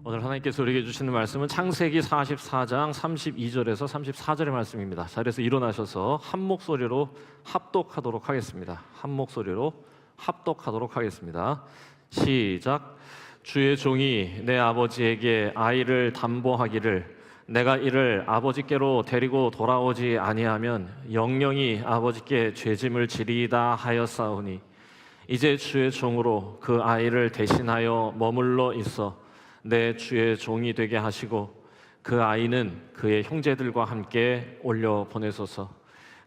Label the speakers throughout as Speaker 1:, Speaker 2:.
Speaker 1: 오늘 하나님께서 우리에게 주시는 말씀은 창세기 44장 32절에서 34절의 말씀입니다. 자리에서 일어나셔서 한 목소리로 합독하도록 하겠습니다. 한 목소리로 합독하도록 하겠습니다. 시작. 주의 종이 내 아버지에게 아이를 담보하기를 내가 이를 아버지께로 데리고 돌아오지 아니하면 영영이 아버지께 죄짐을 지리이다 하였사오니 이제 주의 종으로 그 아이를 대신하여 머물러 있어 내 주의 종이 되게 하시고 그 아이는 그의 형제들과 함께 올려 보내소서.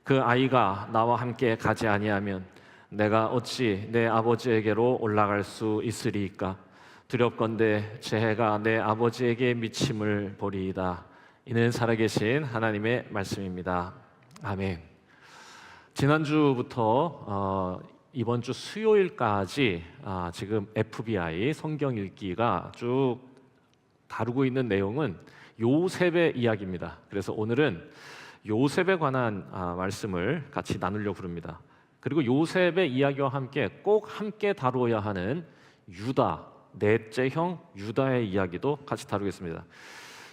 Speaker 1: 그 아이가 나와 함께 가지 아니하면 내가 어찌 내 아버지에게로 올라갈 수 있으리이까. 두렵건대 제 해가 내 아버지에게 미침을 보리이다. 이는 살아계신 하나님의 말씀입니다. 아멘. 지난주부터 이번 주 수요일까지 지금 FBI 성경 읽기가 쭉 다루고 있는 내용은 요셉의 이야기입니다. 그래서 오늘은 요셉에 관한 말씀을 같이 나누려고 합니다. 그리고 요셉의 이야기와 함께 꼭 함께 다루어야 하는 유다, 넷째 형 유다의 이야기도 같이 다루겠습니다.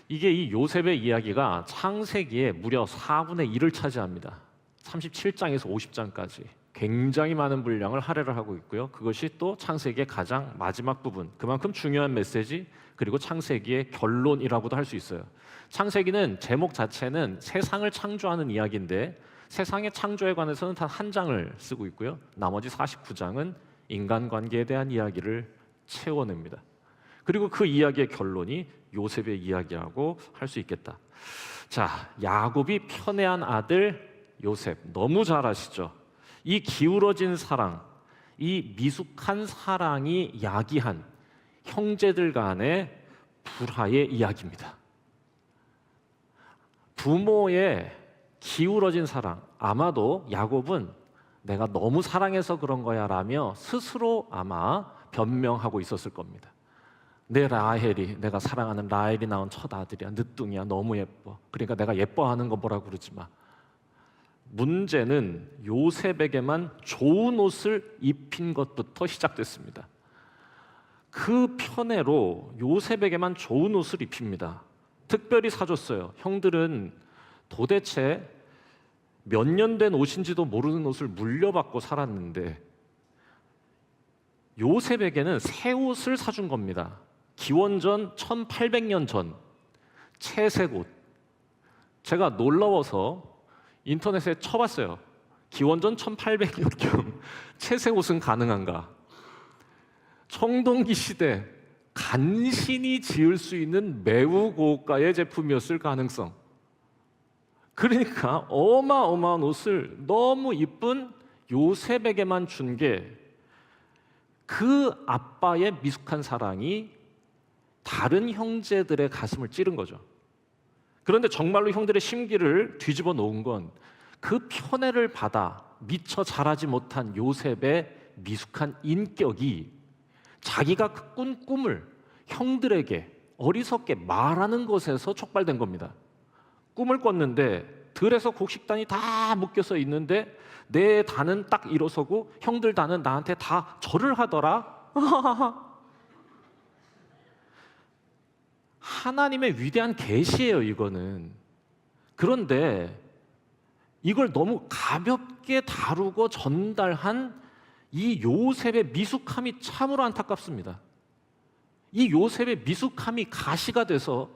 Speaker 1: 이게 이 요셉의 이야기가 창세기에 무려 4분의 1을 차지합니다. 37장에서 50장까지 굉장히 많은 분량을 할애를 하고 있고요. 그것이 또 창세기의 가장 마지막 부분, 그만큼 중요한 메시지, 그리고 창세기의 결론이라고도 할 수 있어요. 창세기는 제목 자체는 세상을 창조하는 이야기인데 세상의 창조에 관해서는 단 한 장을 쓰고 있고요. 나머지 49장은 인간관계에 대한 이야기를 채워냅니다. 그리고 그 이야기의 결론이 요셉의 이야기라고 할 수 있겠다. 자, 야곱이 편애한 아들 요셉, 너무 잘 아시죠? 이 기울어진 사랑, 이 미숙한 사랑이 야기한 형제들 간의 불화의 이야기입니다. 부모의 기울어진 사랑, 아마도 야곱은 내가 너무 사랑해서 그런 거야 라며 스스로 아마 변명하고 있었을 겁니다. 내 라헬이, 내가 사랑하는 라헬이 낳은 첫 아들이야, 늦둥이야, 너무 예뻐. 그러니까 내가 예뻐하는 거 뭐라고 그러지 마. 문제는 요셉에게만 좋은 옷을 입힌 것부터 시작됐습니다. 그 편애로 요셉에게만 좋은 옷을 입힙니다. 특별히 사줬어요. 형들은 도대체 몇 년 된 옷인지도 모르는 옷을 물려받고 살았는데 요셉에게는 새 옷을 사준 겁니다. 기원전 1800년 전 채색 옷. 제가 놀라워서 인터넷에 쳐봤어요. 기원전 1800년경 채색 옷은 가능한가? 청동기 시대 간신히 지을 수 있는 매우 고가의 제품이었을 가능성. 그러니까 어마어마한 옷을 너무 이쁜 요셉에게만 준 게 그 아빠의 미숙한 사랑이 다른 형제들의 가슴을 찌른 거죠. 그런데 정말로 형들의 심기를 뒤집어 놓은 건 그 편애를 받아 미처 자라지 못한 요셉의 미숙한 인격이 자기가 꾼 꿈을 형들에게 어리석게 말하는 것에서 촉발된 겁니다. 꿈을 꿨는데 들에서 곡식단이 다 묶여서 있는데 내 단은 딱 일어서고 형들 단은 나한테 다 절을 하더라. 하나님의 위대한 계시예요, 이거는. 그런데 이걸 너무 가볍게 다루고 전달한 이 요셉의 미숙함이 참으로 안타깝습니다. 이 요셉의 미숙함이 가시가 돼서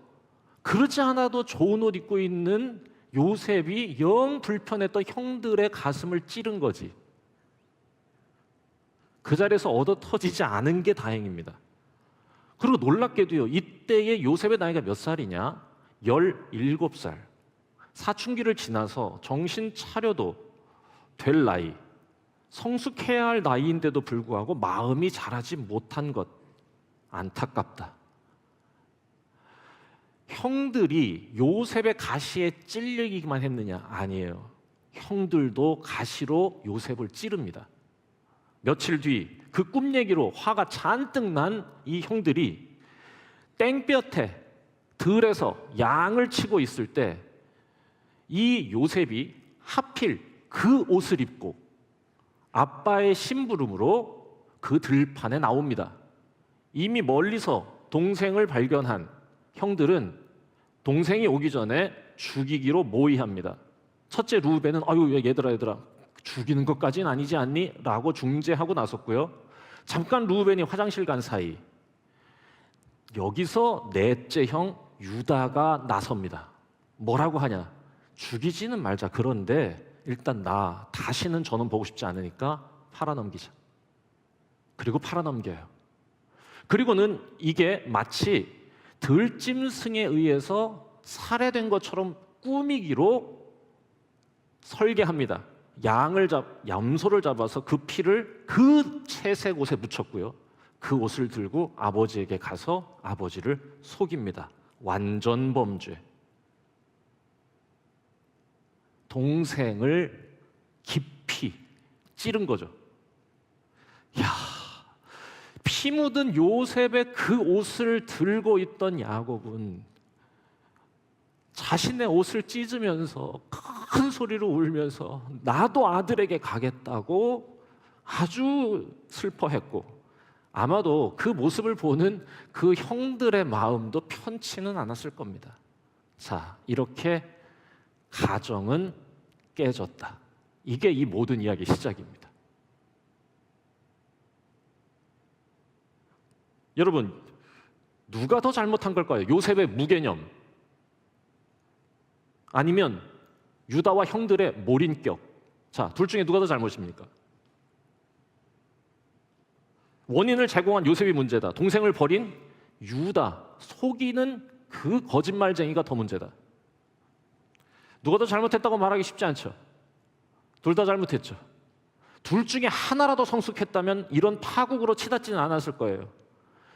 Speaker 1: 그러지 않아도 좋은 옷 입고 있는 요셉이 영 불편했던 형들의 가슴을 찌른 거지. 그 자리에서 얻어 터지지 않은 게 다행입니다. 그리고 놀랍게도요, 이때의 요셉의 나이가 몇 살이냐? 17살. 사춘기를 지나서 정신 차려도 될 나이, 성숙해야 할 나이인데도 불구하고 마음이 자라지 못한 것, 안타깝다. 형들이 요셉의 가시에 찔리기만 했느냐? 아니에요. 형들도 가시로 요셉을 찌릅니다. 며칠 뒤 그 꿈 얘기로 화가 잔뜩 난 이 형들이 땡볕에 들에서 양을 치고 있을 때 이 요셉이 하필 그 옷을 입고 아빠의 심부름으로 그 들판에 나옵니다. 이미 멀리서 동생을 발견한 형들은 동생이 오기 전에 죽이기로 모의합니다. 첫째 루벤은 아유 얘들아 죽이는 것까지는 아니지 않니? 라고 중재하고 나섰고요. 잠깐 루벤이 화장실 간 사이 여기서 넷째 형 유다가 나섭니다. 뭐라고 하냐? 죽이지는 말자. 그런데 일단 나 다시는 저는 보고 싶지 않으니까 팔아넘기자. 그리고 팔아넘겨요. 그리고는 이게 마치 들짐승에 의해서 살해된 것처럼 꾸미기로 설계합니다. 염소를 잡아서 그 피를 그 채색 옷에 묻혔고요. 그 옷을 들고 아버지에게 가서 아버지를 속입니다. 완전 범죄. 동생을 깊이 찌른 거죠. 야, 피 묻은 요셉의 그 옷을 들고 있던 야곱은 자신의 옷을 찢으면서 큰 소리로 울면서 나도 아들에게 가겠다고 아주 슬퍼했고, 아마도 그 모습을 보는 그 형들의 마음도 편치는 않았을 겁니다. 자, 이렇게 가정은 깨졌다. 이게 이 모든 이야기의 시작입니다. 여러분, 누가 더 잘못한 걸까요? 요셉의 무개념, 아니면 유다와 형들의 몰인격? 자, 둘 중에 누가 더 잘못입니까? 원인을 제공한 요셉이 문제다. 동생을 버린 유다, 속이는 그 거짓말쟁이가 더 문제다. 누가 더 잘못했다고 말하기 쉽지 않죠. 둘 다 잘못했죠. 둘 중에 하나라도 성숙했다면 이런 파국으로 치닫지는 않았을 거예요.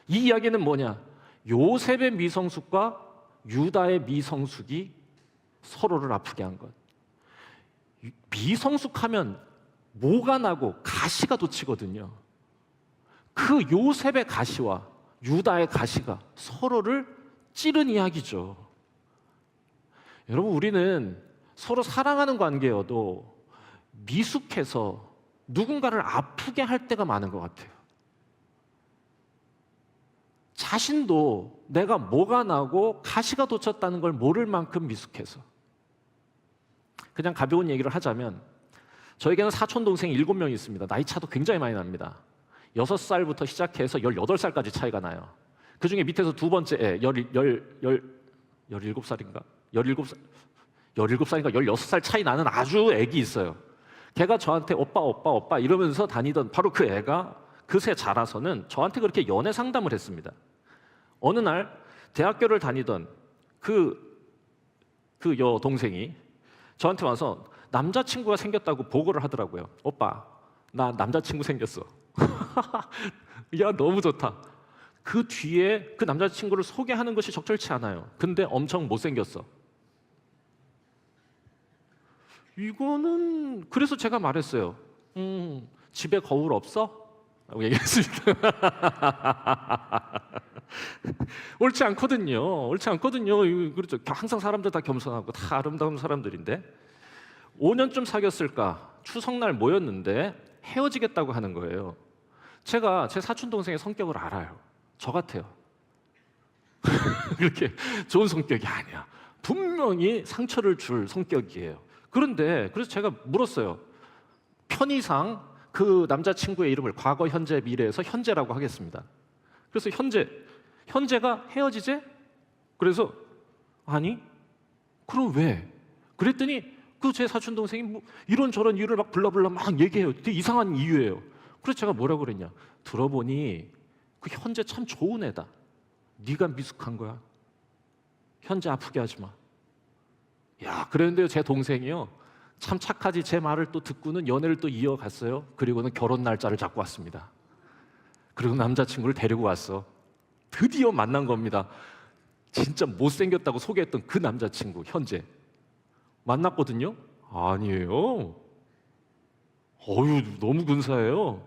Speaker 1: 이 이야기는 뭐냐? 요셉의 미성숙과 유다의 미성숙이 서로를 아프게 한 것. 미성숙하면 모가 나고 가시가 돋치거든요. 그 요셉의 가시와 유다의 가시가 서로를 찌른 이야기죠. 여러분, 우리는 서로 사랑하는 관계여도 미숙해서 누군가를 아프게 할 때가 많은 것 같아요. 자신도 내가 뭐가 나고 가시가 돋쳤다는 걸 모를 만큼 미숙해서. 그냥 가벼운 얘기를 하자면, 저에게는 사촌 동생이 7명이 있습니다. 나이 차도 굉장히 많이 납니다. 6살부터 시작해서 18살까지 차이가 나요. 그 중에 밑에서 두 번째 애 17살인가? 17살인가 16살 차이 나는 아주 애기 있어요. 걔가 저한테 오빠 이러면서 다니던 바로 그 애가 그새 자라서는 저한테 그렇게 연애 상담을 했습니다. 어느 날 대학교를 다니던 그 여동생이 저한테 와서 남자친구가 생겼다고 보고를 하더라고요. 오빠, 나 남자친구 생겼어. 야, 너무 좋다. 그 뒤에 그 남자친구를 소개하는 것이 적절치 않아요. 근데 엄청 못생겼어. 이거는 그래서 제가 말했어요. 집에 거울 없어? 라고 얘기했습니다. 옳지 않거든요. 그렇죠. 항상 사람들 다 겸손하고 다 아름다운 사람들인데 5년쯤 사귀었을까? 추석날 모였는데 헤어지겠다고 하는 거예요. 제가 제 사촌 동생의 성격을 알아요. 저 같아요. 그렇게 좋은 성격이 아니야. 분명히 상처를 줄 성격이에요. 그래서 제가 물었어요. 편의상 그 남자친구의 이름을 과거, 현재, 미래에서 현재라고 하겠습니다. 그래서 현재가 헤어지재? 그래서 아니, 그럼 왜? 그랬더니 그 제 사촌 동생이 뭐 이런저런 이유를 막 블라블라 막 얘기해요. 되게 이상한 이유예요. 그래서 제가 뭐라고 그랬냐? 들어보니 그 현재 참 좋은 애다. 네가 미숙한 거야. 현재 아프게 하지 마. 야, 그랬는데요, 제 동생이요, 참 착하지. 제 말을 또 듣고는 연애를 또 이어갔어요. 그리고는 결혼 날짜를 잡고 왔습니다. 그리고 남자친구를 데리고 왔어. 드디어 만난 겁니다. 진짜 못생겼다고 소개했던 그 남자친구, 현재 만났거든요. 아니에요. 너무 근사해요.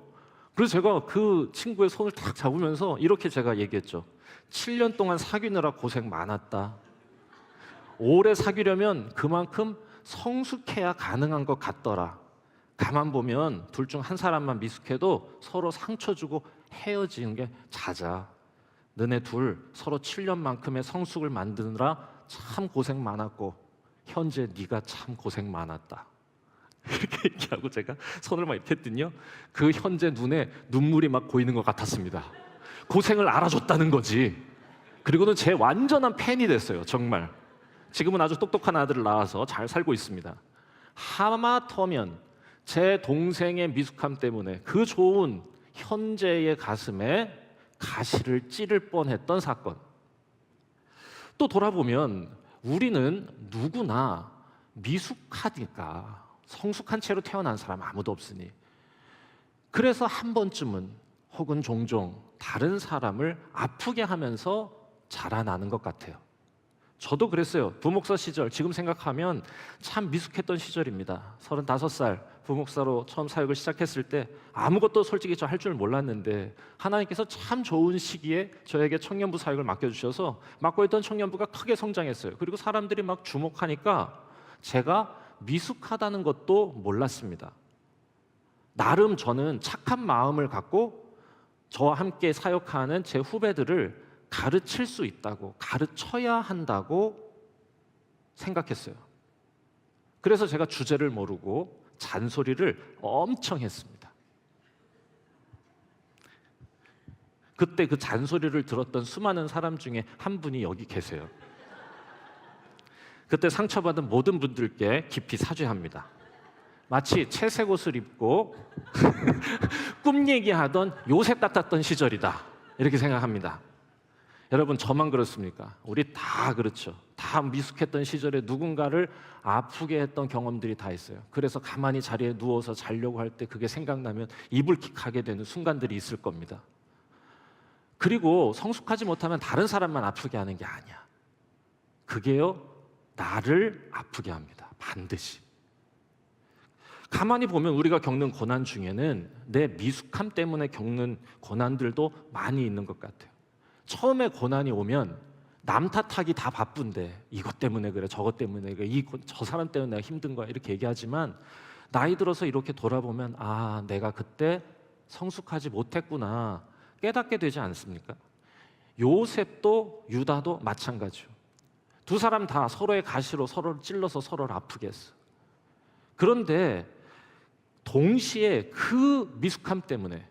Speaker 1: 그래서 제가 그 친구의 손을 탁 잡으면서 이렇게 제가 얘기했죠. 7년 동안 사귀느라 고생 많았다. 오래 사귀려면 그만큼 성숙해야 가능한 것 같더라. 가만 보면 둘 중 한 사람만 미숙해도 서로 상처 주고 헤어지는 게 잦아. 너네 둘 서로 7년만큼의 성숙을 만드느라 참 고생 많았고 현재 네가 참 고생 많았다. 이렇게 얘기하고 제가 손을 막 이렇게 했더니요, 그 현재 눈에 눈물이 막 고이는 것 같았습니다. 고생을 알아줬다는 거지. 그리고는 제 완전한 팬이 됐어요. 정말 지금은 아주 똑똑한 아들을 낳아서 잘 살고 있습니다. 하마터면 제 동생의 미숙함 때문에 그 좋은 현재의 가슴에 가시를 찌를 뻔했던 사건. 또 돌아보면 우리는 누구나 미숙하니까, 성숙한 채로 태어난 사람 아무도 없으니, 그래서 한 번쯤은 혹은 종종 다른 사람을 아프게 하면서 자라나는 것 같아요. 저도 그랬어요. 부목사 시절, 지금 생각하면 참 미숙했던 시절입니다. 35살 부목사로 처음 사역을 시작했을 때 아무것도 솔직히 저 할 줄 몰랐는데 하나님께서 참 좋은 시기에 저에게 청년부 사역을 맡겨주셔서 맡고 있던 청년부가 크게 성장했어요. 그리고 사람들이 막 주목하니까 제가 미숙하다는 것도 몰랐습니다. 나름 저는 착한 마음을 갖고 저와 함께 사역하는 제 후배들을 가르칠 수 있다고, 가르쳐야 한다고 생각했어요. 그래서 제가 주제를 모르고 잔소리를 엄청 했습니다. 그때 그 잔소리를 들었던 수많은 사람 중에 한 분이 여기 계세요. 그때 상처받은 모든 분들께 깊이 사죄합니다. 마치 채색 옷을 입고 꿈 얘기하던 요셉 같았던 시절이다, 이렇게 생각합니다. 여러분, 저만 그렇습니까? 우리 다 그렇죠. 다 미숙했던 시절에 누군가를 아프게 했던 경험들이 다 있어요. 그래서 가만히 자리에 누워서 자려고 할 때 그게 생각나면 이불킥하게 되는 순간들이 있을 겁니다. 그리고 성숙하지 못하면 다른 사람만 아프게 하는 게 아니야. 그게요, 나를 아프게 합니다. 반드시. 가만히 보면 우리가 겪는 고난 중에는 내 미숙함 때문에 겪는 고난들도 많이 있는 것 같아요. 처음에 고난이 오면 남 탓하기 다 바쁜데 이것 때문에 그래, 저것 때문에 그래, 저 사람 때문에 내가 힘든 거야, 이렇게 얘기하지만 나이 들어서 이렇게 돌아보면 아, 내가 그때 성숙하지 못했구나 깨닫게 되지 않습니까? 요셉도 유다도 마찬가지요. 두 사람 다 서로의 가시로 서로를 찔러서 서로를 아프게 했어. 그런데 동시에 그 미숙함 때문에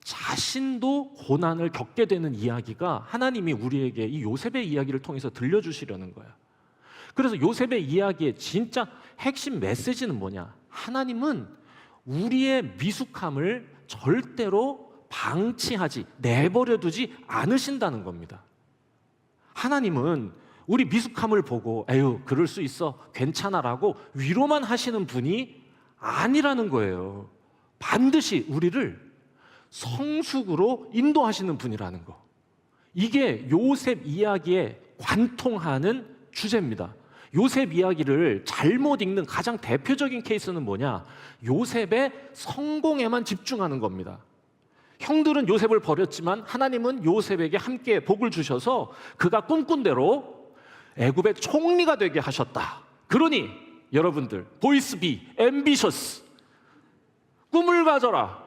Speaker 1: 자신도 고난을 겪게 되는 이야기가 하나님이 우리에게 이 요셉의 이야기를 통해서 들려주시려는 거야. 그래서 요셉의 이야기의 진짜 핵심 메시지는 뭐냐? 하나님은 우리의 미숙함을 절대로 방치하지, 내버려두지 않으신다는 겁니다. 하나님은 우리 미숙함을 보고 에휴, 그럴 수 있어, 괜찮아라고 위로만 하시는 분이 아니라는 거예요. 반드시 우리를 성숙으로 인도하시는 분이라는 거. 이게 요셉 이야기에 관통하는 주제입니다. 요셉 이야기를 잘못 읽는 가장 대표적인 케이스는 뭐냐? 요셉의 성공에만 집중하는 겁니다. 형들은 요셉을 버렸지만 하나님은 요셉에게 함께 복을 주셔서 그가 꿈꾼 대로 애굽의 총리가 되게 하셨다. 그러니 여러분들, 보이스 비 앰비셔스, 꿈을 가져라,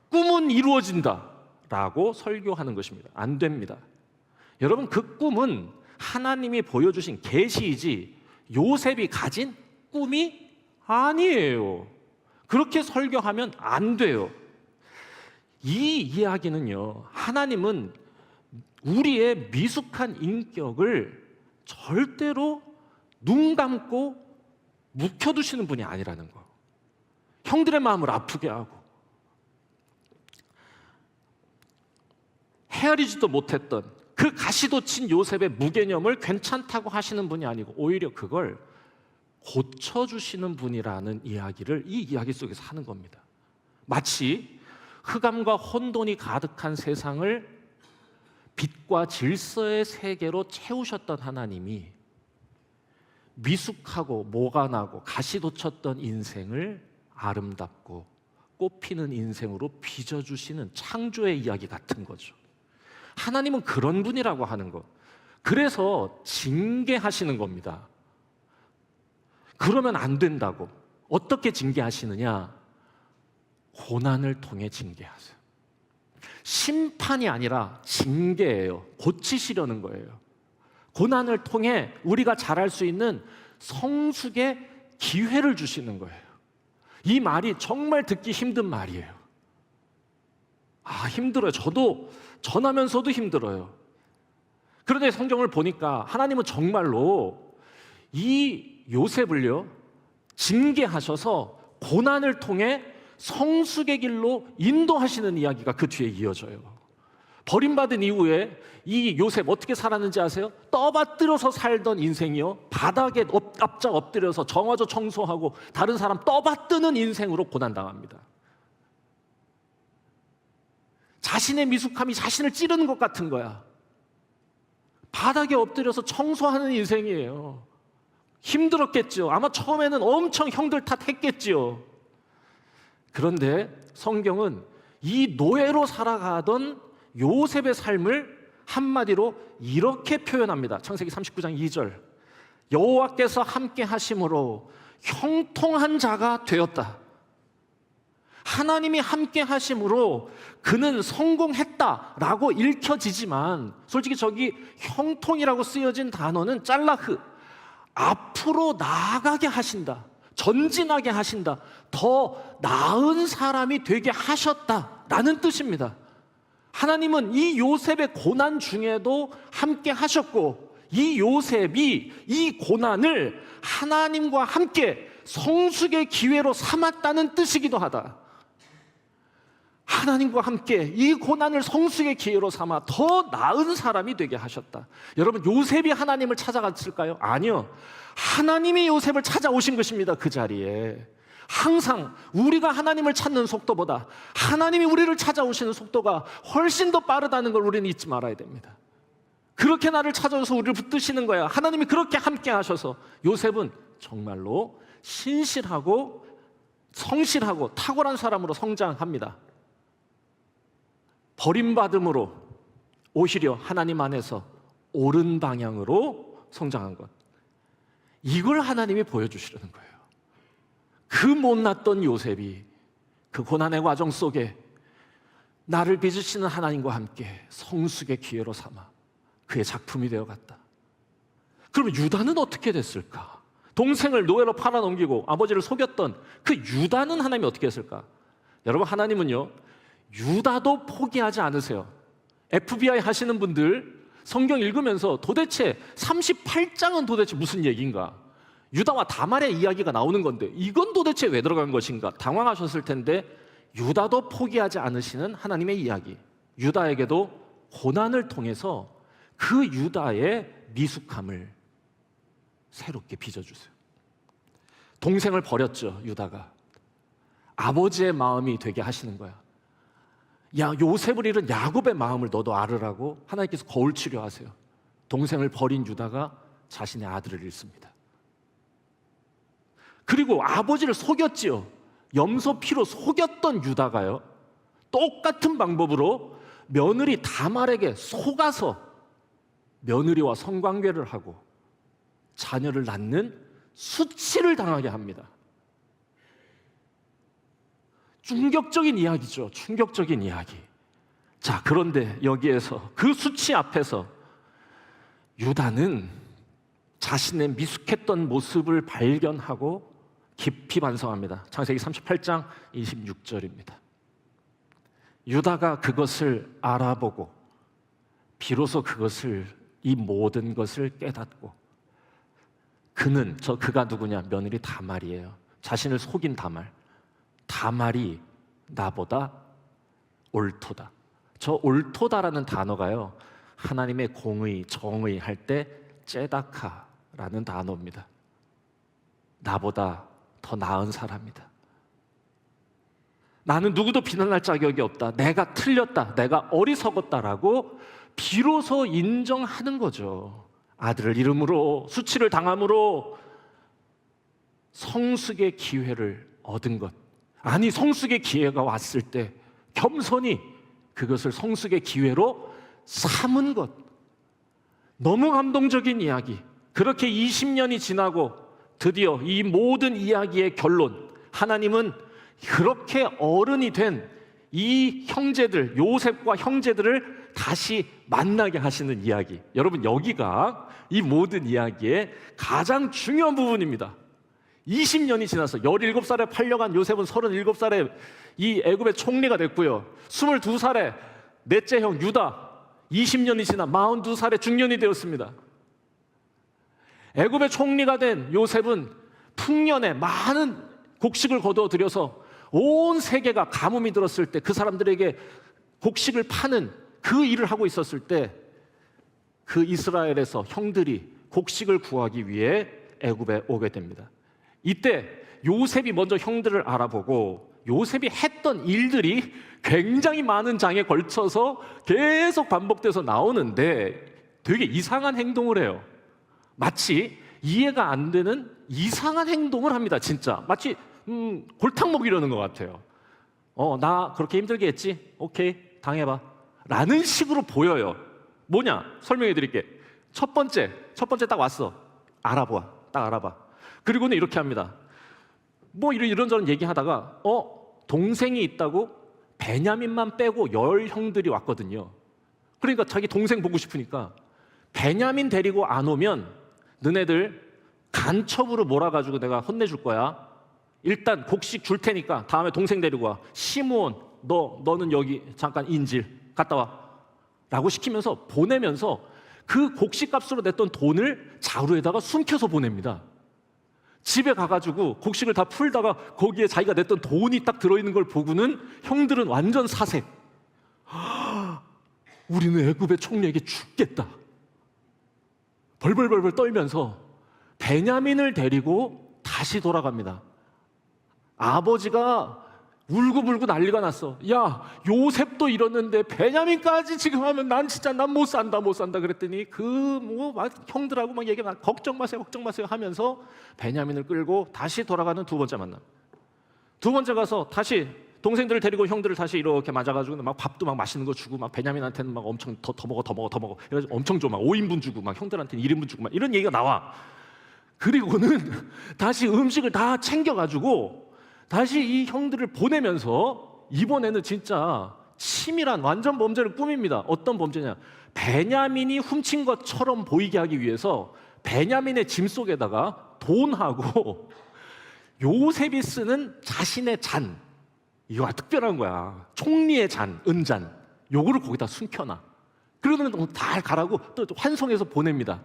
Speaker 1: 꿈은 이루어진다 라고 설교하는 것입니다. 안 됩니다. 여러분, 그 꿈은 하나님이 보여주신 계시이지 요셉이 가진 꿈이 아니에요. 그렇게 설교하면 안 돼요. 이 이야기는요, 하나님은 우리의 미숙한 인격을 절대로 눈 감고 묵혀두시는 분이 아니라는 거. 형들의 마음을 아프게 하고 헤아리지도 못했던 그 가시돋친 요셉의 무개념을 괜찮다고 하시는 분이 아니고 오히려 그걸 고쳐주시는 분이라는 이야기를 이 이야기 속에서 하는 겁니다. 마치 흑암과 혼돈이 가득한 세상을 빛과 질서의 세계로 채우셨던 하나님이 미숙하고 모가 나고 가시 돋쳤던 인생을 아름답고 꽃피는 인생으로 빚어주시는 창조의 이야기 같은 거죠. 하나님은 그런 분이라고 하는 것. 그래서 징계하시는 겁니다. 그러면 안 된다고. 어떻게 징계하시느냐? 고난을 통해 징계하세요. 심판이 아니라 징계예요. 고치시려는 거예요. 고난을 통해 우리가 잘할 수 있는 성숙의 기회를 주시는 거예요. 이 말이 정말 듣기 힘든 말이에요. 힘들어요. 저도 전하면서도 힘들어요. 그런데 성경을 보니까 하나님은 정말로 이 요셉을요, 징계하셔서 고난을 통해 성숙의 길로 인도하시는 이야기가 그 뒤에 이어져요. 버림받은 이후에 이 요셉 어떻게 살았는지 아세요? 떠받들어서 살던 인생이요, 바닥에 엎자 엎드려서 정화조 청소하고 다른 사람 떠받드는 인생으로 고난당합니다. 자신의 미숙함이 자신을 찌르는 것 같은 거야. 바닥에 엎드려서 청소하는 인생이에요. 힘들었겠죠. 아마 처음에는 엄청 형들 탓했겠지요. 그런데 성경은 이 노예로 살아가던 요셉의 삶을 한마디로 이렇게 표현합니다. 창세기 39장 2절. 여호와께서 함께 하심으로 형통한 자가 되었다. 하나님이 함께 하심으로 그는 성공했다라고 읽혀지지만 솔직히 저기 형통이라고 쓰여진 단어는 짤라흐, 앞으로 나아가게 하신다, 전진하게 하신다, 더 나은 사람이 되게 하셨다라는 뜻입니다. 하나님은 이 요셉의 고난 중에도 함께 하셨고, 이 요셉이 이 고난을 하나님과 함께 성숙의 기회로 삼았다는 뜻이기도 하다. 하나님과 함께 이 고난을 성숙의 기회로 삼아 더 나은 사람이 되게 하셨다. 여러분, 요셉이 하나님을 찾아갔을까요? 아니요. 하나님이 요셉을 찾아오신 것입니다. 그 자리에. 항상 우리가 하나님을 찾는 속도보다 하나님이 우리를 찾아오시는 속도가 훨씬 더 빠르다는 걸 우리는 잊지 말아야 됩니다. 그렇게 나를 찾아오셔서 우리를 붙드시는 거야. 하나님이 그렇게 함께 하셔서 요셉은 정말로 신실하고 성실하고 탁월한 사람으로 성장합니다. 버림받음으로 오히려 하나님 안에서 옳은 방향으로 성장한 것, 이걸 하나님이 보여주시려는 거예요. 그 못났던 요셉이 그 고난의 과정 속에 나를 빚으시는 하나님과 함께 성숙의 기회로 삼아 그의 작품이 되어갔다. 그러면 유다는 어떻게 됐을까? 동생을 노예로 팔아넘기고 아버지를 속였던 그 유다는 하나님이 어떻게 했을까? 여러분, 하나님은요, 유다도 포기하지 않으세요. FBI 하시는 분들 성경 읽으면서 도대체 38장은 도대체 무슨 얘기인가? 유다와 다말의 이야기가 나오는 건데 이건 도대체 왜 들어간 것인가? 당황하셨을 텐데 유다도 포기하지 않으시는 하나님의 이야기. 유다에게도 고난을 통해서 그 유다의 미숙함을 새롭게 빚어주세요. 동생을 버렸죠, 유다가. 아버지의 마음이 되게 하시는 거야. 야, 요셉을 잃은 야곱의 마음을 너도 알으라고 하나님께서 거울 치료하세요. 동생을 버린 유다가 자신의 아들을 잃습니다. 그리고 아버지를 속였지요. 염소 피로 속였던 유다가요, 똑같은 방법으로 며느리 다말에게 속아서 며느리와 성관계를 하고 자녀를 낳는 수치를 당하게 합니다. 충격적인 이야기죠. 충격적인 이야기. 자, 그런데 여기에서 그 수치 앞에서 유다는 자신의 미숙했던 모습을 발견하고 깊이 반성합니다. 창세기 38장 26절입니다. 유다가 그것을 알아보고 비로소 이 모든 것을 깨닫고 그가 누구냐? 며느리 다말이에요. 자신을 속인 다말이 나보다 옳도다. 저 옳도다라는 단어가요, 하나님의 공의, 정의 할 때 째다카라는 단어입니다. 나보다 더 나은 사람이다. 나는 누구도 비난할 자격이 없다. 내가 틀렸다. 내가 어리석었다라고 비로소 인정하는 거죠. 아들을 잃음으로, 수치를 당함으로 성숙의 기회를 얻은 것. 아니, 성숙의 기회가 왔을 때 겸손히 그것을 성숙의 기회로 삼은 것. 너무 감동적인 이야기. 그렇게 20년이 지나고 드디어 이 모든 이야기의 결론, 하나님은 그렇게 어른이 된 이 형제들, 요셉과 형제들을 다시 만나게 하시는 이야기. 여러분, 여기가 이 모든 이야기의 가장 중요한 부분입니다. 20년이 지나서 17살에 팔려간 요셉은 37살에 이 애굽의 총리가 됐고요. 22살에 넷째 형 유다, 20년이 지나 42살에 중년이 되었습니다. 애굽의 총리가 된 요셉은 풍년에 많은 곡식을 거두어 들여서 온 세계가 가뭄이 들었을 때 그 사람들에게 곡식을 파는 그 일을 하고 있었을 때 그 이스라엘에서 형들이 곡식을 구하기 위해 애굽에 오게 됩니다. 이때 요셉이 먼저 형들을 알아보고 요셉이 했던 일들이 굉장히 많은 장에 걸쳐서 계속 반복돼서 나오는데 되게 이상한 행동을 해요. 마치 이해가 안 되는 이상한 행동을 합니다. 진짜 마치 골탕 먹이려는 것 같아요. 나 그렇게 힘들게 했지? 오케이, 당해봐 라는 식으로 보여요. 뭐냐? 설명해 드릴게. 첫 번째 딱 왔어. 딱 알아봐. 그리고는 이렇게 합니다. 뭐 이런저런 얘기하다가 동생이 있다고 베냐민만 빼고 10 형들이 왔거든요. 그러니까 자기 동생 보고 싶으니까 베냐민 데리고 안 오면 너네들 간첩으로 몰아가지고 내가 혼내줄 거야. 일단 곡식 줄 테니까 다음에 동생 데리고 와. 시므온, 너는 여기 잠깐 인질 갔다 와 라고 시키면서 보내면서 그 곡식값으로 냈던 돈을 자루에다가 숨겨서 보냅니다. 집에 가가지고 곡식을 다 풀다가 거기에 자기가 냈던 돈이 딱 들어있는 걸 보고는 형들은 완전 사색. 우리는 애굽의 총리에게 죽겠다. 벌벌벌벌 떨면서 베냐민을 데리고 다시 돌아갑니다. 아버지가 울고불고 난리가 났어. 야, 요셉도 이러는데 베냐민까지 지금 하면 난 못 산다 그랬더니 형들하고 막 얘기 걱정 마세요 하면서 베냐민을 끌고 다시 돌아가는 두 번째 만남. 두 번째 가서 다시 동생들을 데리고 형들을 다시 이렇게 맞아가지고 막 밥도 막 맛있는 거 주고 막 베냐민한테는 막 엄청 더 먹어 그래가지고 엄청 줘. 막 5인분 주고 막 형들한테는 1인분 주고 막 이런 얘기가 나와. 그리고는 다시 음식을 다 챙겨가지고 다시 이 형들을 보내면서 이번에는 진짜 치밀한 완전 범죄를 꾸밉니다. 어떤 범죄냐? 베냐민이 훔친 것처럼 보이게 하기 위해서 베냐민의 짐 속에다가 돈하고 요셉이 쓰는 자신의 잔, 이거 특별한 거야. 총리의 잔, 은잔, 요거를 거기다 숨겨놔. 그러고는 다 가라고 또 환송해서 보냅니다.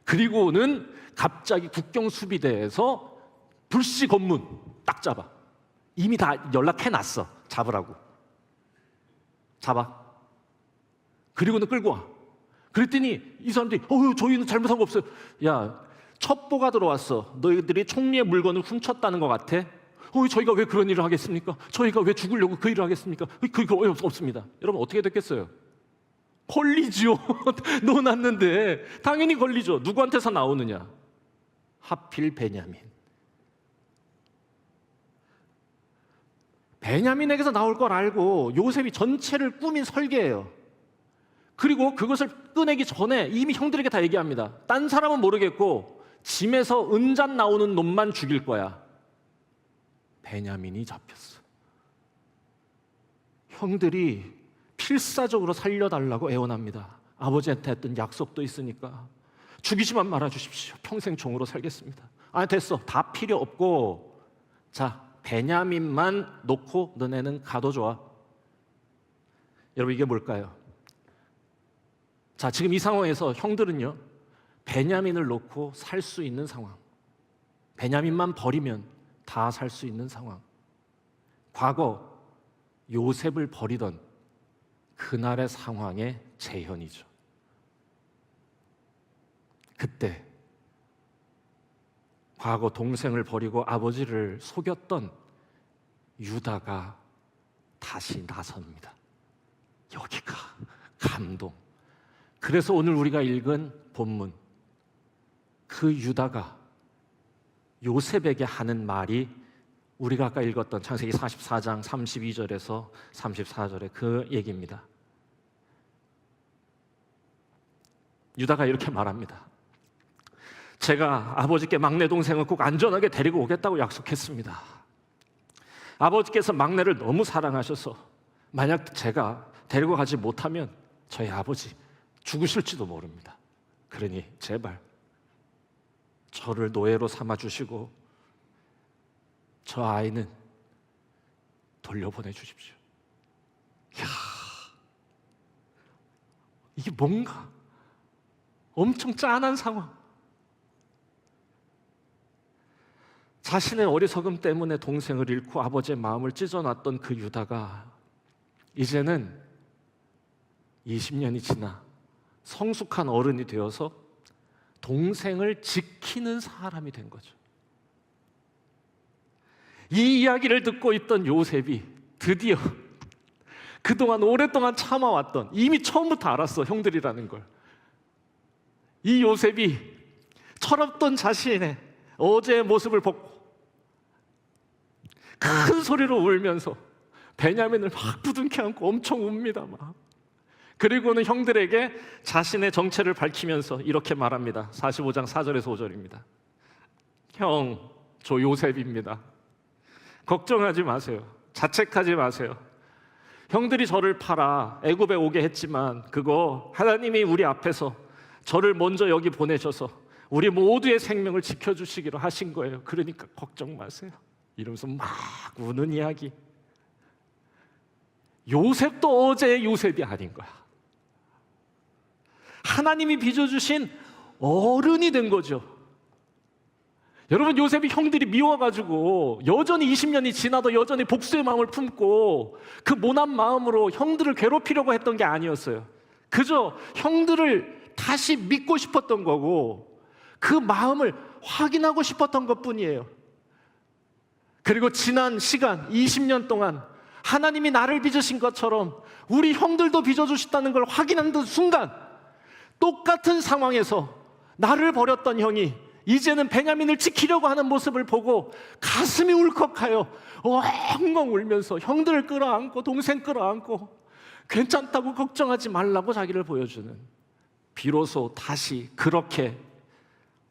Speaker 1: 그리고는 갑자기 국경수비대에서 불시 검문 딱 잡아. 이미 다 연락해놨어. 잡으라고. 잡아. 그리고는 끌고 와. 그랬더니 이 사람들이 저희는 잘못한 거 없어요. 야, 첩보가 들어왔어. 너희들이 총리의 물건을 훔쳤다는 것 같아. 저희가 왜 그런 일을 하겠습니까? 저희가 왜 죽으려고 그 일을 하겠습니까? 그거 없습니다. 여러분 어떻게 됐겠어요? 걸리죠. 넣어놨는데 당연히 걸리죠. 누구한테서 나오느냐? 하필 베냐민. 베냐민에게서 나올 걸 알고 요셉이 전체를 꾸민 설계예요. 그리고 그것을 꺼내기 전에 이미 형들에게 다 얘기합니다. 딴 사람은 모르겠고 짐에서 은잔 나오는 놈만 죽일 거야. 베냐민이 잡혔어. 형들이 필사적으로 살려달라고 애원합니다. 아버지한테 했던 약속도 있으니까 죽이지만 말아주십시오. 평생 종으로 살겠습니다. 됐어. 다 필요 없고 자, 베냐민만 놓고 너네는 가둬줘와. 여러분 이게 뭘까요? 자, 지금 이 상황에서 형들은요 베냐민을 놓고 살 수 있는 상황, 베냐민만 버리면 다 살 수 있는 상황. 과거 요셉을 버리던 그날의 상황의 재현이죠. 그때 과거 동생을 버리고 아버지를 속였던 유다가 다시 나섭니다. 여기가 감동. 그래서 오늘 우리가 읽은 본문, 그 유다가 요셉에게 하는 말이 우리가 아까 읽었던 창세기 44장 32절에서 34절의 그 얘기입니다. 유다가 이렇게 말합니다. 제가 아버지께 막내 동생을 꼭 안전하게 데리고 오겠다고 약속했습니다. 아버지께서 막내를 너무 사랑하셔서 만약 제가 데리고 가지 못하면 저희 아버지 죽으실지도 모릅니다. 그러니 제발 저를 노예로 삼아주시고 저 아이는 돌려보내 주십시오. 이야, 이게 뭔가 엄청 짠한 상황. 자신의 어리석음 때문에 동생을 잃고 아버지의 마음을 찢어놨던 그 유다가 이제는 20년이 지나 성숙한 어른이 되어서 동생을 지키는 사람이 된 거죠. 이 이야기를 듣고 있던 요셉이 드디어 그동안 오랫동안 참아왔던, 이미 처음부터 알았어, 형들이라는 걸. 이 요셉이 철없던 자신의 어제의 모습을 보고 큰 소리로 울면서 베냐민을 막 부둥켜 안고 엄청 웁니다. 막. 그리고는 형들에게 자신의 정체를 밝히면서 이렇게 말합니다. 45장 4절에서 5절입니다. 형, 저 요셉입니다. 걱정하지 마세요. 자책하지 마세요. 형들이 저를 팔아 애굽에 오게 했지만 그거 하나님이 우리 앞에서 저를 먼저 여기 보내셔서 우리 모두의 생명을 지켜주시기로 하신 거예요. 그러니까 걱정 마세요. 이러면서 막 우는 이야기. 요셉도 어제의 요셉이 아닌 거야. 하나님이 빚어주신 어른이 된 거죠. 여러분, 요셉이 형들이 미워가지고 여전히 20년이 지나도 여전히 복수의 마음을 품고 그 모난 마음으로 형들을 괴롭히려고 했던 게 아니었어요. 그저 형들을 다시 믿고 싶었던 거고 그 마음을 확인하고 싶었던 것뿐이에요. 그리고 지난 시간 20년 동안 하나님이 나를 빚으신 것처럼 우리 형들도 빚어주셨다는 걸 확인하는 순간 똑같은 상황에서 나를 버렸던 형이 이제는 베냐민을 지키려고 하는 모습을 보고 가슴이 울컥하여 엉엉 울면서 형들을 끌어안고 동생 끌어안고 괜찮다고 걱정하지 말라고 자기를 보여주는, 비로소 다시 그렇게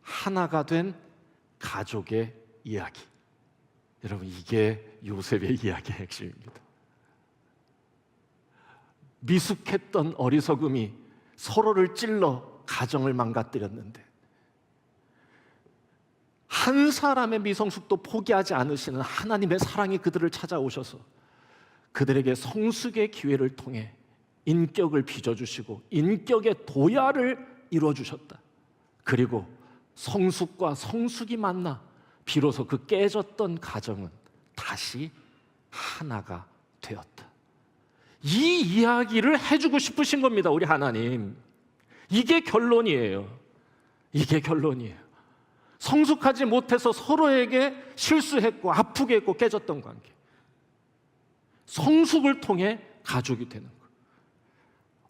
Speaker 1: 하나가 된 가족의 이야기. 여러분, 이게 요셉의 이야기의 핵심입니다. 미숙했던 어리석음이 서로를 찔러 가정을 망가뜨렸는데 한 사람의 미성숙도 포기하지 않으시는 하나님의 사랑이 그들을 찾아오셔서 그들에게 성숙의 기회를 통해 인격을 빚어주시고 인격의 도야를 이루어주셨다. 그리고 성숙과 성숙이 만나 비로소 그 깨졌던 가정은 다시 하나가 되었다. 이 이야기를 해주고 싶으신 겁니다, 우리 하나님. 이게 결론이에요. 이게 결론이에요. 성숙하지 못해서 서로에게 실수했고 아프게 했고 깨졌던 관계, 성숙을 통해 가족이 되는 것.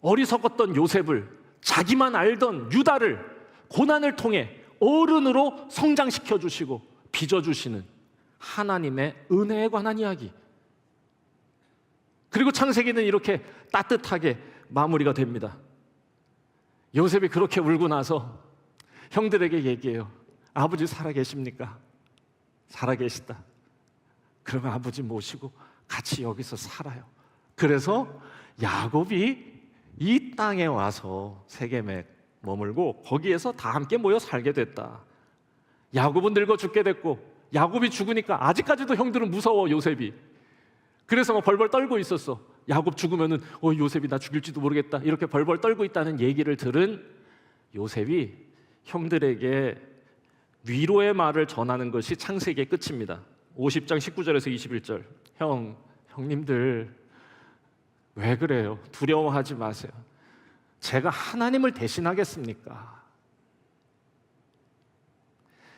Speaker 1: 어리석었던 요셉을, 자기만 알던 유다를 고난을 통해 어른으로 성장시켜 주시고 빚어주시는 하나님의 은혜에 관한 이야기. 그리고 창세기는 이렇게 따뜻하게 마무리가 됩니다. 요셉이 그렇게 울고 나서 형들에게 얘기해요. 아버지 살아계십니까? 살아계시다. 그러면 아버지 모시고 같이 여기서 살아요. 그래서 야곱이 이 땅에 와서 세겜에 머물고 거기에서 다 함께 모여 살게 됐다. 야곱은 늙어 죽게 됐고 야곱이 죽으니까 아직까지도 형들은 무서워, 요셉이. 그래서 막 벌벌 떨고 있었어. 야곱 죽으면은 요셉이 나 죽일지도 모르겠다, 이렇게 벌벌 떨고 있다는 얘기를 들은 요셉이 형들에게 위로의 말을 전하는 것이 창세기의 끝입니다. 50장 19절에서 21절. 형님들 왜 그래요? 두려워하지 마세요. 제가 하나님을 대신하겠습니까?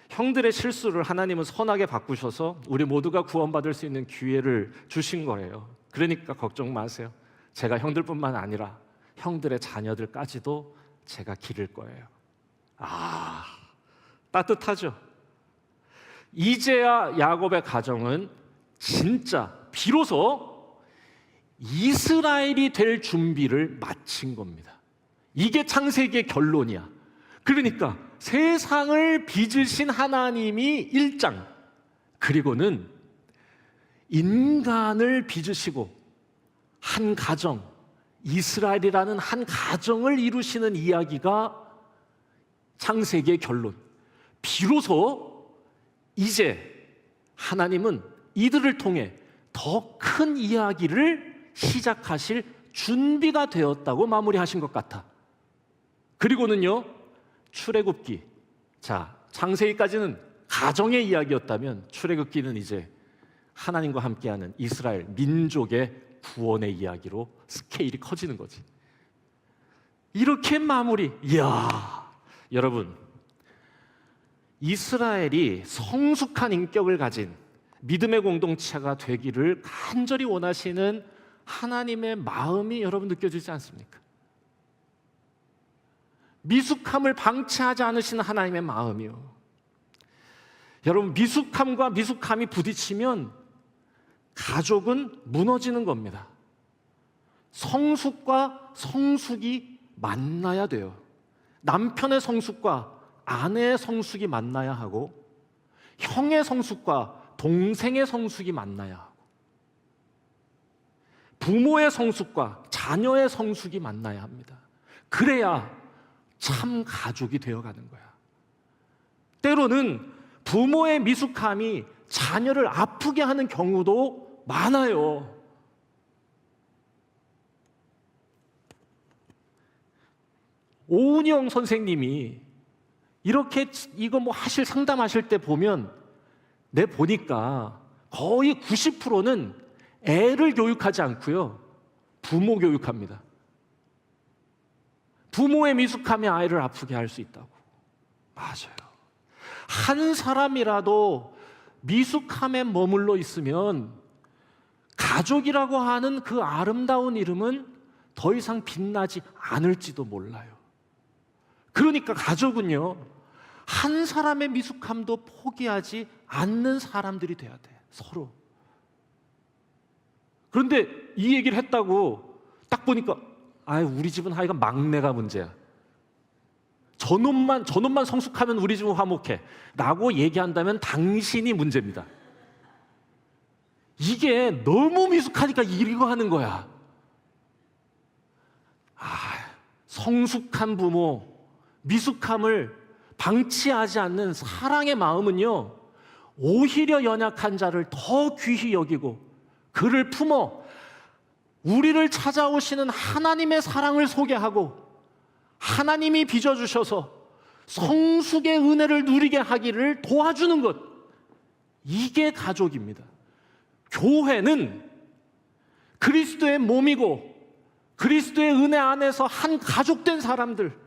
Speaker 1: 형들의 실수를 하나님은 선하게 바꾸셔서 우리 모두가 구원받을 수 있는 기회를 주신 거예요. 그러니까 걱정 마세요. 제가 형들뿐만 아니라 형들의 자녀들까지도 제가 기를 거예요. 따뜻하죠? 이제야 야곱의 가정은 진짜 비로소 이스라엘이 될 준비를 마친 겁니다. 이게 창세기의 결론이야. 그러니까 세상을 빚으신 하나님이 1장, 그리고는 인간을 빚으시고 한 가정, 이스라엘이라는 한 가정을 이루시는 이야기가 창세기의 결론. 비로소 이제 하나님은 이들을 통해 더 큰 이야기를 시작하실 준비가 되었다고 마무리하신 것 같아. 그리고는요, 출애굽기. 자, 창세기까지는 가정의 이야기였다면 출애굽기는 이제 하나님과 함께하는 이스라엘 민족의 구원의 이야기로 스케일이 커지는 거지. 이렇게 마무리. 이야, 여러분, 이스라엘이 성숙한 인격을 가진 믿음의 공동체가 되기를 간절히 원하시는 하나님의 마음이 여러분 느껴지지 않습니까? 미숙함을 방치하지 않으시는 하나님의 마음이요. 여러분, 미숙함과 미숙함이 부딪히면 가족은 무너지는 겁니다. 성숙과 성숙이 만나야 돼요. 남편의 성숙과 아내의 성숙이 만나야 하고, 형의 성숙과 동생의 성숙이 만나야 하고, 부모의 성숙과 자녀의 성숙이 만나야 합니다. 그래야 참 가족이 되어가는 거야. 때로는 부모의 미숙함이 자녀를 아프게 하는 경우도 많아요. 오은영 선생님이 이렇게 이거 뭐 상담하실 때 보면 내 보니까 거의 90%는 애를 교육하지 않고요, 부모 교육합니다. 부모의 미숙함이 아이를 아프게 할 수 있다고. 맞아요. 한 사람이라도 미숙함에 머물러 있으면 가족이라고 하는 그 아름다운 이름은 더 이상 빛나지 않을지도 몰라요. 그러니까 가족은요, 한 사람의 미숙함도 포기하지 않는 사람들이 돼야 돼, 서로. 그런데 이 얘기를 했다고 딱 보니까 우리 집은 하여간 막내가 문제야. 저놈만 성숙하면 우리 집은 화목해 라고 얘기한다면 당신이 문제입니다. 이게 너무 미숙하니까 이거 하는 거야. 성숙한 부모, 미숙함을 방치하지 않는 사랑의 마음은요, 오히려 연약한 자를 더 귀히 여기고 그를 품어 우리를 찾아오시는 하나님의 사랑을 소개하고 하나님이 빚어주셔서 성숙의 은혜를 누리게 하기를 도와주는 것, 이게 가족입니다. 교회는 그리스도의 몸이고 그리스도의 은혜 안에서 한 가족된 사람들,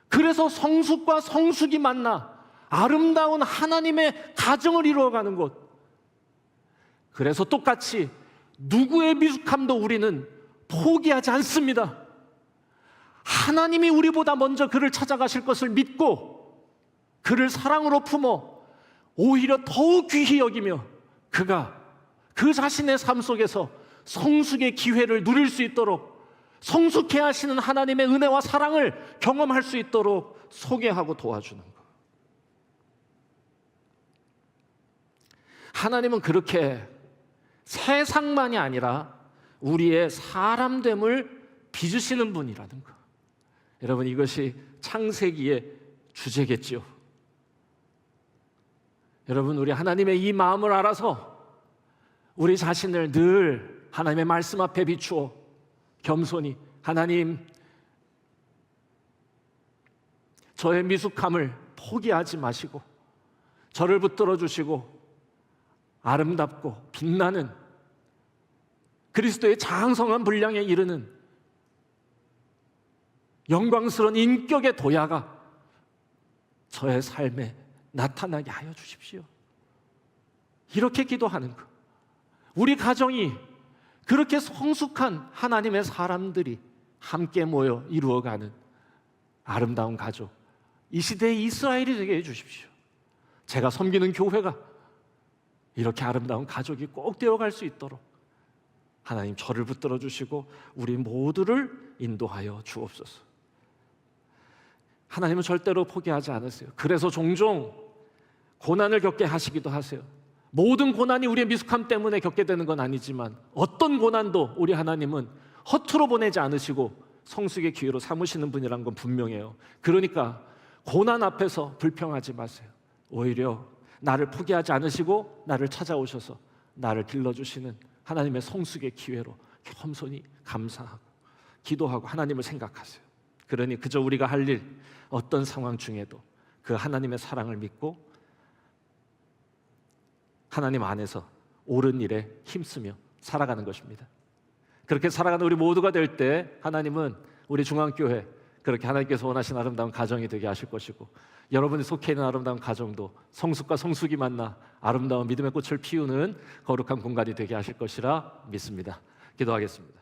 Speaker 1: 그래서 성숙과 성숙이 만나 아름다운 하나님의 가정을 이루어가는 것. 그래서 똑같이 누구의 미숙함도 우리는 포기하지 않습니다. 하나님이 우리보다 먼저 그를 찾아가실 것을 믿고 그를 사랑으로 품어 오히려 더욱 귀히 여기며 그가 그 자신의 삶 속에서 성숙의 기회를 누릴 수 있도록, 성숙해 하시는 하나님의 은혜와 사랑을 경험할 수 있도록 소개하고 도와주는 것. 하나님은 그렇게 세상만이 아니라 우리의 사람됨을 빚으시는 분이라는 것. 여러분, 이것이 창세기의 주제겠지요. 여러분, 우리 하나님의 이 마음을 알아서 우리 자신을 늘 하나님의 말씀 앞에 비추어 겸손히, 하나님, 저의 미숙함을 포기하지 마시고 저를 붙들어 주시고 아름답고 빛나는 그리스도의 장성한 분량에 이르는 영광스러운 인격의 도야가 저의 삶에 나타나게 하여 주십시오. 이렇게 기도하는 것. 우리 가정이 그렇게 성숙한 하나님의 사람들이 함께 모여 이루어가는 아름다운 가족, 이 시대의 이스라엘이 되게 해주십시오. 제가 섬기는 교회가 이렇게 아름다운 가족이 꼭 되어갈 수 있도록 하나님 저를 붙들어 주시고 우리 모두를 인도하여 주옵소서. 하나님은 절대로 포기하지 않으세요. 그래서 종종 고난을 겪게 하시기도 하세요. 모든 고난이 우리의 미숙함 때문에 겪게 되는 건 아니지만 어떤 고난도 우리 하나님은 허투루 보내지 않으시고 성숙의 기회로 삼으시는 분이란 건 분명해요. 그러니까 고난 앞에서 불평하지 마세요. 오히려 나를 포기하지 않으시고 나를 찾아오셔서 나를 길러주시는 하나님의 성숙의 기회로 겸손히 감사하고 기도하고 하나님을 생각하세요. 그러니 그저 우리가 할 일, 어떤 상황 중에도 그 하나님의 사랑을 믿고 하나님 안에서 옳은 일에 힘쓰며 살아가는 것입니다. 그렇게 살아가는 우리 모두가 될 때 하나님은 우리 중앙교회 그렇게 하나님께서 원하시는 아름다운 가정이 되게 하실 것이고, 여러분이 속해 있는 아름다운 가정도 성숙과 성숙이 만나 아름다운 믿음의 꽃을 피우는 거룩한 공간이 되게 하실 것이라 믿습니다. 기도하겠습니다.